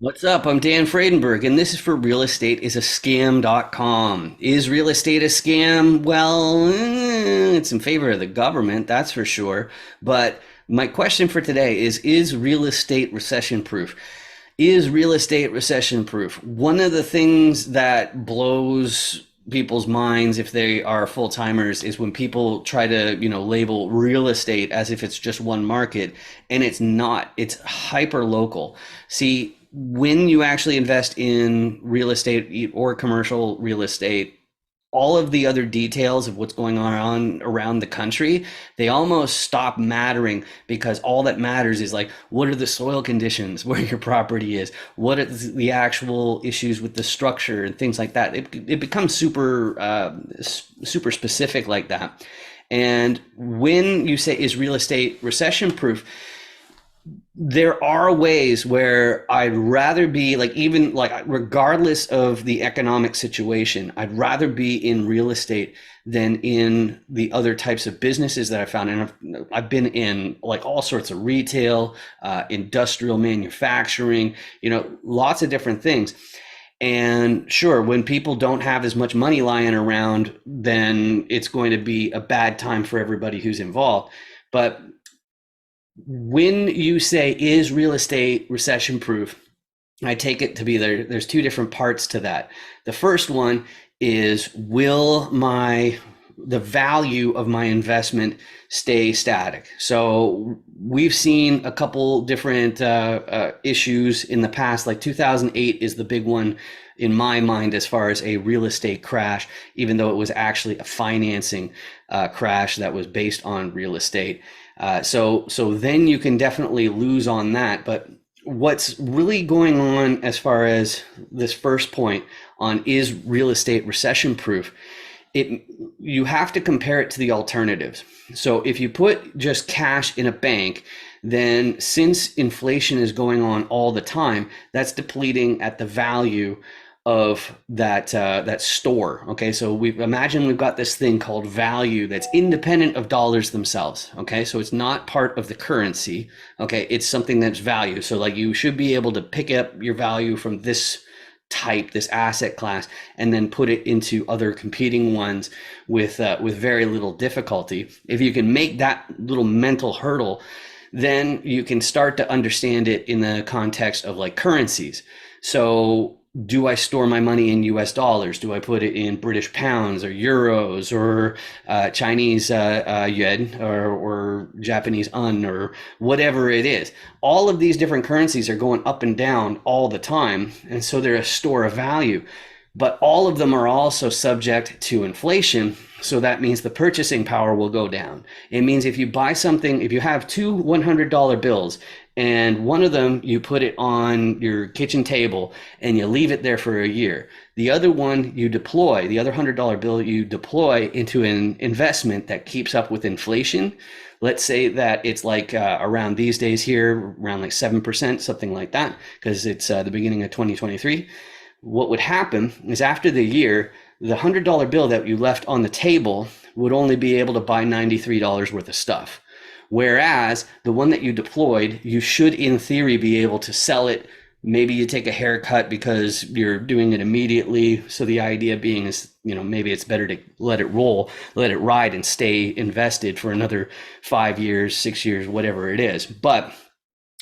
What's up? I'm Dan Fredenberg, and this is for realestateisascam.com. Is real estate a scam? Well, it's in favor of the government, that's for sure. But my question for today is real estate recession proof? Is real estate recession proof? One of the things that blows people's minds if they are full timers is when people try to, label real estate as if it's just one market, and it's not. It's hyper local. See, when you actually invest in real estate or commercial real estate, all of the other details of what's going on around the country, they almost stop mattering, because all that matters is like, what are the soil conditions where your property is? What are the actual issues with the structure and things like that? It becomes super specific like that. And when you say, is real estate recession proof, there are ways where I'd rather be like, even like, regardless of the economic situation, I'd rather be in real estate than in the other types of businesses that I found. And I've been in like all sorts of retail, industrial manufacturing, lots of different things. And sure, when people don't have as much money lying around, then it's going to be a bad time for everybody who's involved. But when you say, is real estate recession proof, I take it to be there's two different parts to that. The first one is, will the value of my investment stay static? So we've seen a couple different issues in the past. Like 2008 is the big one in my mind as far as a real estate crash, even though it was actually a financing crash that was based on real estate. So then you can definitely lose on that. But what's really going on as far as this first point on, is real estate recession proof, you have to compare it to the alternatives. So if you put just cash in a bank, then since inflation is going on all the time, that's depleting at the value of that store. Okay, so we've got this thing called value that's independent of dollars themselves. Okay, so it's not part of the currency. Okay, it's something that's value. So like, you should be able to pick up your value from this type, this asset class, and then put it into other competing ones with very little difficulty. If you can make that little mental hurdle, then you can start to understand it in the context of like currencies. So do I store my money in US dollars? Do I put it in British pounds or euros or Chinese yuan or Japanese un or whatever it is? All of these different currencies are going up and down all the time. And so they're a store of value. But all of them are also subject to inflation. So that means the purchasing power will go down. It means if you buy something, if you have two $100 bills, and one of them you put it on your kitchen table and you leave it there for a year, the other one you deploy, the other $100 bill you deploy into an investment that keeps up with inflation. Let's say that it's like around these days here, around like 7%, something like that, because it's the beginning of 2023. What would happen is, after the year, the $100 bill that you left on the table would only be able to buy $93 worth of stuff. Whereas the one that you deployed, you should in theory be able to sell it. Maybe you take a haircut because you're doing it immediately. So the idea being is, maybe it's better to let it roll, let it ride, and stay invested for another 5 years, 6 years, whatever it is. But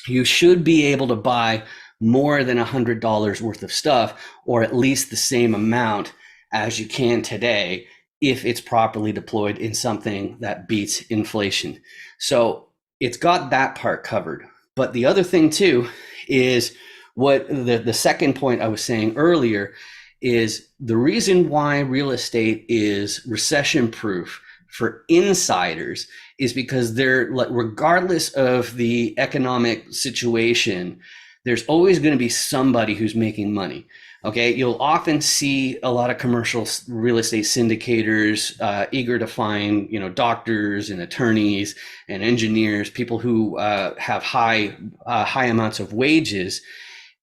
you should be able to buy more than $100 worth of stuff, or at least the same amount as you can today, if it's properly deployed in something that beats inflation. So it's got that part covered. But the other thing too is, what the second point I was saying earlier is, the reason why real estate is recession proof for insiders is because they're like, regardless of the economic situation, there's always going to be somebody who's making money. Okay, you'll often see a lot of commercial real estate syndicators eager to find, doctors and attorneys and engineers, people who have high amounts of wages.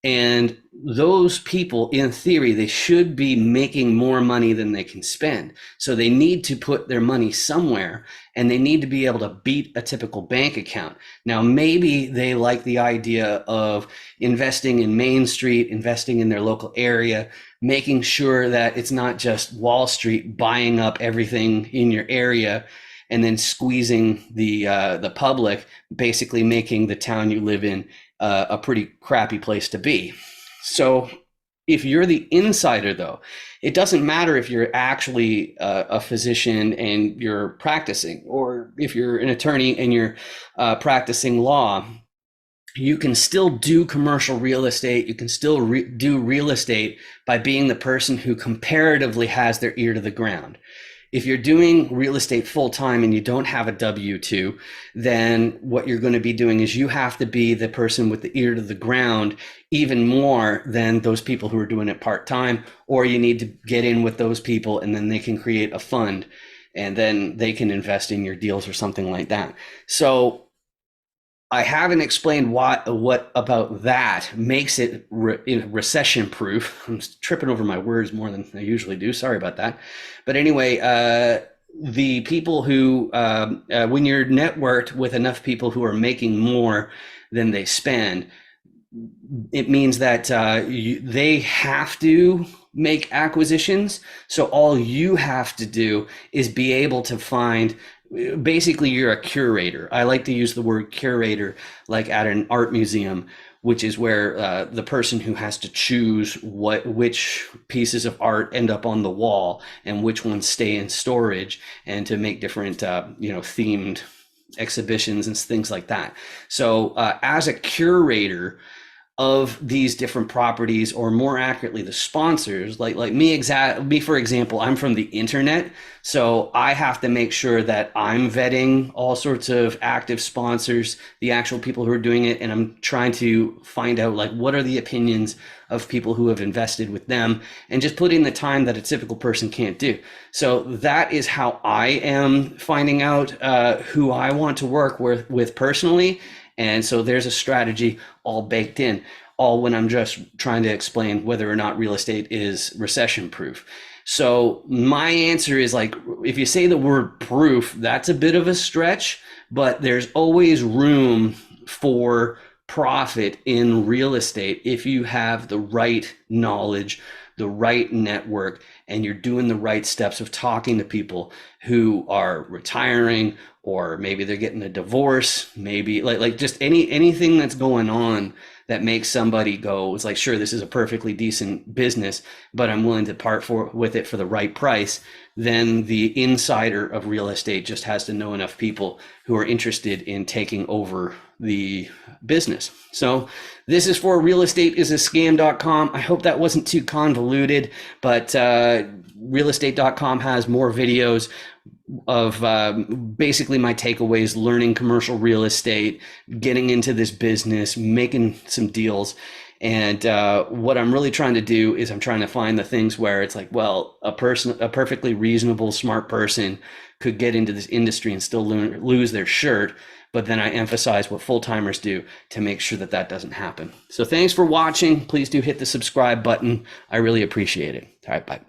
And those people, in theory, they should be making more money than they can spend. So they need to put their money somewhere, and they need to be able to beat a typical bank account. Now, maybe they like the idea of investing in Main Street, investing in their local area, making sure that it's not just Wall Street buying up everything in your area and then squeezing the public, basically making the town you live in a pretty crappy place to be. So if you're the insider, though, it doesn't matter if you're actually a physician and you're practicing, or if you're an attorney and you're practicing law. You can still do commercial real estate. You can still do real estate by being the person who comparatively has their ear to the ground. If you're doing real estate full time and you don't have a W-2, then what you're going to be doing is you have to be the person with the ear to the ground even more than those people who are doing it part time, or you need to get in with those people and then they can create a fund and then they can invest in your deals or something like that. So I haven't explained what about that makes it recession proof. I'm tripping over my words more than I usually do. Sorry about that. But anyway, the people who, when you're networked with enough people who are making more than they spend, it means that they have to make acquisitions. So all you have to do is be able to find, basically you're a curator. I like to use the word curator like at an art museum, which is where the person who has to choose which pieces of art end up on the wall and which ones stay in storage, and to make different themed exhibitions and things like that. So as a curator of these different properties, or more accurately the sponsors, like me for example, I'm from the internet, so I have to make sure that I'm vetting all sorts of active sponsors, the actual people who are doing it, and I'm trying to find out like what are the opinions of people who have invested with them, and just put in the time that a typical person can't do. So that is how I am finding out who I want to work with personally. And so there's a strategy all baked in, all when I'm just trying to explain whether or not real estate is recession proof. So my answer is, like, if you say the word proof, that's a bit of a stretch, but there's always room for profit in real estate if you have the right knowledge, the right network, and you're doing the right steps of talking to people who are retiring, or maybe they're getting a divorce, maybe like just anything that's going on that makes somebody go, it's like, sure, this is a perfectly decent business, but I'm willing to part with it for the right price. Then the insider of real estate just has to know enough people who are interested in taking over the business. So this is for realestateisascam.com. I hope that wasn't too convoluted, but realestate.com has more videos of basically my takeaways, learning commercial real estate, getting into this business, making some deals. And what I'm really trying to do is I'm trying to find the things where it's like, well, a perfectly reasonable, smart person could get into this industry and still lose their shirt. But then I emphasize what full-timers do to make sure that that doesn't happen. So thanks for watching. Please do hit the subscribe button. I really appreciate it. All right, bye.